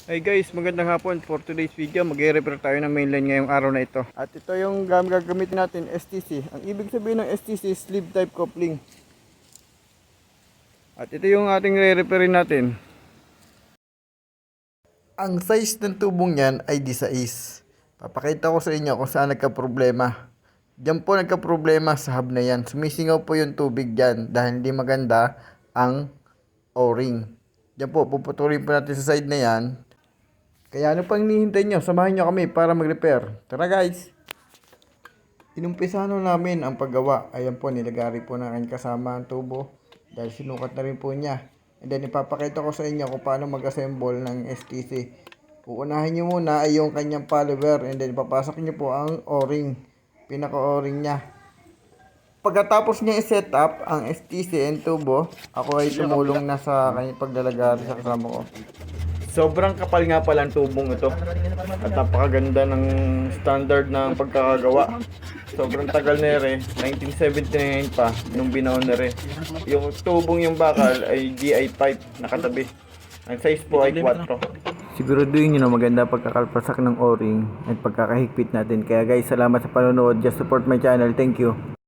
Hey guys, magandang hapon. For today's video, mag-repair tayo ng mainline ngayong araw na ito. At ito yung gagamitin natin, STC. Ang ibig sabihin ng STC, sleeve type coupling. At ito yung ating re-repairin natin. Ang size ng tubong yan ay 16. Papakita ko sa inyo kung saan nagka-problema. Diyan po nagka-problema sa hub na yan. Sumisingaw po yung tubig dyan dahil hindi maganda ang O-ring. Diyan po, puputulin po natin sa side na yan. Kaya ano pang hinihintay nyo? Samahan nyo kami para mag-repair. Tara guys! Inumpisahan namin ang paggawa. Ayan po, nilagari po na aking kasama ang tubo. Dahil sinukat na rin po niya. And then ipapakita ko sa inyo kung paano mag-assemble ng STC. Uunahin nyo muna ay yung kanyang follower. And then ipapasok nyo po ang O-ring. Pinaka-O-ring niya. Pagkatapos niya i-set up ang STC and tubo, ako ay tumulong na sa kanyang paglalagari sa kasama ko. Sobrang kapal nga pala ang tubong ito. At napakaganda ng standard ng pagkakagawa. Sobrang tagal na rin. 1979 pa nung binaon na rin. Yung tubong yung bakal ay DI pipe nakatabi. Ang size po ay 4. Siguraduhin nyo na maganda pagkakalpasak ng O-ring at pagkakahigpit natin. Kaya guys, salamat sa panonood. Just support my channel. Thank you.